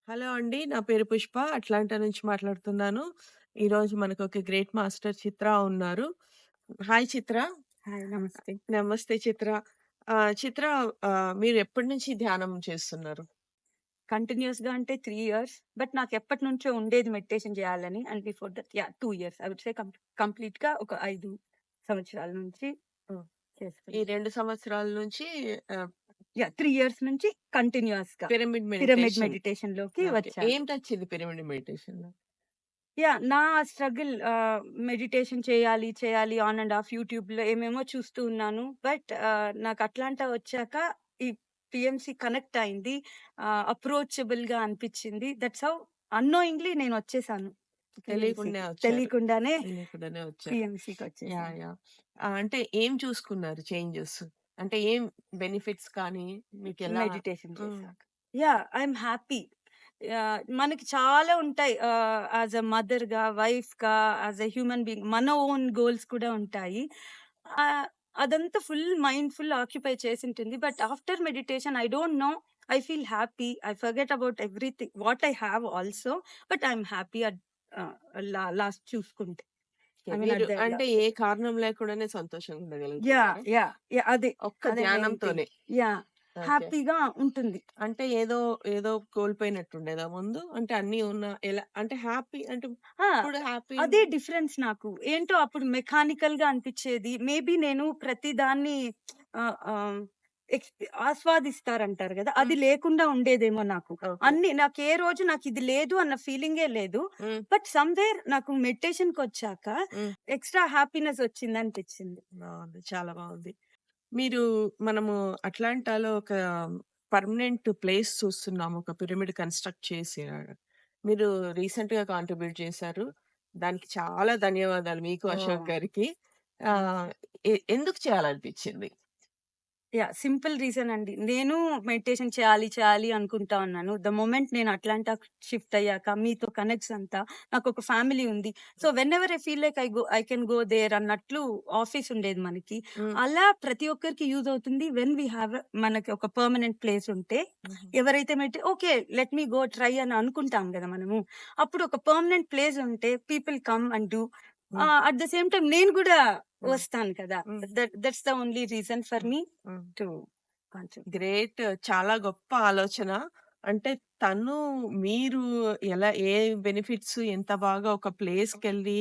Hello అండి. నా పేరు పుష్ప. అట్లాంటా నుంచి మాట్లాడుతున్నాను. ఈరోజు మనకొక గ్రేట్ మాస్టర్ చిత్ర ఉన్నారు. హాయ్ చిత్ర. హాయ్. నమస్తే. నమస్తే చిత్ర. చిత్ర మీరు ఎప్పటి నుంచి ధ్యానం చేస్తున్నారు? కంటిన్యూయస్‌గా అంటే 3 ఇయర్స్. బట్ నాకెప్పటినుంచో ఉండేది మెడిటేషన్ చేయాలని. And before that 2 years. I would say కంప్లీట్‌గా ఒక 5 సంవత్సరాల నుంచి హ్మ్. ఈ చేస్తున్నా. 2 సంవత్సరాల నుంచి ఆహ్, 3 ఇయర్స్ నుంచి కంటిన్యూయస్‌గా పిరమిడ్ పిరమిడ్ మెడిటేషన్. మెడిటేషన్‌లోకి ఓకే. వచ్చాను. ఏం నచ్చింది పిరమిడ్ మెడిటేషన్‌లో? నా స్ట్రగుల్ మెడిటేషన్ చేయాలి, చేయాలి ఆన్ అండ్ ఆఫ్ యూట్యూబ్‌లో ఏమేమో చూస్తూ ఉన్నాను. బట్ నాకు అట్లాంటా వచ్చాక ఈ పీఎంసీ కనెక్ట్ అయింది. అప్రోచబుల్‌గా అనిపిచ్చింది. దట్స్ హౌ అన్‌నోయింగ్‌లీ నేనొచ్చేసాను తెలియకుండా పీఎంసీకి. వచ్చారు. తెలియకుండానే తెలియకుండానే వచ్చారు. యాహ్! పీఎంసీకొచ్చేసాను. యాహ్! అంటే ఏం చూసుకున్నారు చేంజెస్? అంటే ఏం బెనిఫిట్స్ కానీ మీకెలా? మెడిటేషన్ హ్మ్. చేశాక. I'm happy. మనకి చాలా ఉంటాయి. యాస్ ఎ మదర్‌గా, వైఫ్‌గా, యాస్ ఎ హ్యూమన్ బీయింగ్ మన ఓన్ గోల్స్ కూడా ఉంటాయి. అదంతా ఫుల్ మైండ్‌ఫుల్ ఆక్యుపై చేసుంటుంది. But after meditation I don't know, I feel happy. I forget about everything what I have also. But I am happy at last చూసుకుంటే. Okay. I mean మీరు at the అంటే ఏ కారణం లేకుండానే సంతోషంగా yeah! ఉండగలుగుతున్నారా? Yeah! అదే. ఒక్క అదే మెయిన్ థింగ్. ధ్యానంతోనే. యాహ్! ఓకే. హ్యాపీగా ఉంటుంది. అంటే ఏదో కోల్పోయినట్టుండేదా ముందు? అంటే అన్నీ ఉన్న ఎలా అంటే హ్యాపీ అంటే ఆ! ఇప్పుడు హ్యాపీ అదే డిఫరెన్స్ నాకు. ఏంటో అప్పుడు మెకానికల్‌గా అనిపిచ్చేది. మేబీ నేను ప్రతి దాన్ని ఆహ్, ఆహ్, ఎక్స్ ఆస్వాదిస్తారంటారు గదా! అది హ్మ్. లేకుండా ఉండేదేమో నాకు. ఓకే. నాకు ఏ రోజు నాకిది లేదు అన్న ఫీలింగే లేదు. హ్మ్. బట్ సమ్‌వేర్ నాకు మెడిటేషన్‌కొచ్చాక హ్మ్. ఎక్స్‌ట్రా హ్యాపీనెస్ వచ్చిందనిపిచ్చింది. బావుంది. చాలా బావుంది. మీరు మనము అట్లాంటాలో ఒక పర్మనెంట్ ప్లేస్ చూస్తున్నాము. ఒక పిరమిడ్ కన్‌స్ట్రక్ట్ చేసి. మీరు రీసెంట్‌గా కాంట్రిబ్యూట్ చేశారు. దానికి చాలా ధన్యవాదాలు మీకు, అశోక్ ఓహ్! గారికి. థాంక్ ఆహ్, యూ. ఎందుకు చేయాలనిపించింది? సింపుల్ రీజన్ అండి. నేను మెడిటేషన్ చేయాలి, చేయాలి అనుకుంటా ఉన్నాను. ద మొమెంట్ నేను అట్లాంటాకి షిఫ్ట్ అయ్యాక మీతో కనెక్ట్స్ అంతా నాకొక ఫ్యామిలీ ఉంది. So, whenever I feel like I can go there అన్నట్లు ఆఫీస్ ఉండేది మనకి. హ్మ్. అలా ప్రతి ఒక్కరికి యూజ్ అవుతుంది. వెన్ వి హావ్ మనకి ఒక పర్మనెంట్ ప్లేస్ ఉంటే హుహు. ఎవరైతే okay, let me go try అని అనుకుంటాం గదా మనము. అప్పుడు ఒక పర్మనెంట్ ప్లేస్ ఉంటే పీపుల్ కమ్ అండ్ డూ. హ్మ్. అట్ ద సేమ్ టైమ్ నేను గూడా హ్మ్. వస్తాను కదా! హ్మ్. That's the only reason for హ్మ్. మీ హ్మ్. టు కొంచెం. గ్రేట్. చాలా గొప్ప ఆలోచన. అంటే తను మీరు ఏ బెనిఫిట్స్ ఎంత బాగా ఒక ప్లేస్‌కెళ్ళి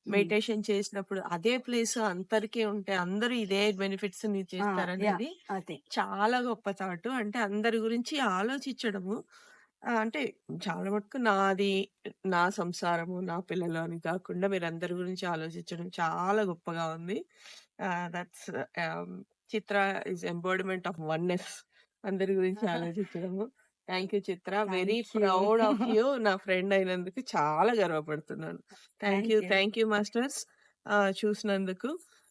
హ్మ్. మెడిటేషన్ చేసినప్పుడు అదే ప్లేస్ అందరికీ ఉంటే అందరూ ఇదే బెనిఫిట్స్‌ని ఆ! యాహ్! చేస్తారనేది అదే. చాలా గొప్ప థాట్. అంటే అందరి గురించి ఆలోచించడము అంటే చాలా మటుకు నాది, నా సంసారము, నా పిల్లలు అని కాకుండా మీరందరి గురించి ఆలోచించడం చాలా గొప్పగా ఉంది. That's ah, Chitra is embodiment of oneness. అందరి గురించి ఆలోచించడము. Thank you Chitra. Very thank you. Proud of you. నా ఫ్రెండ్ అయినందుకు చాలా గర్వపడుతున్నాను. Thank you. Thank you masters. చూసినందుకు.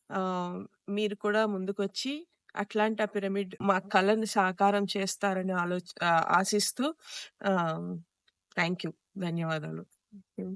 ఆహ్, మీరు కూడా ముందుకొచ్చి అట్లాంటా పిరమిడ్ మా కలను సాకారం చేస్తారని ఆశిస్తూ ఆహ్, థాంక్ యూ. ధన్యవాదాలు. హ్మ్.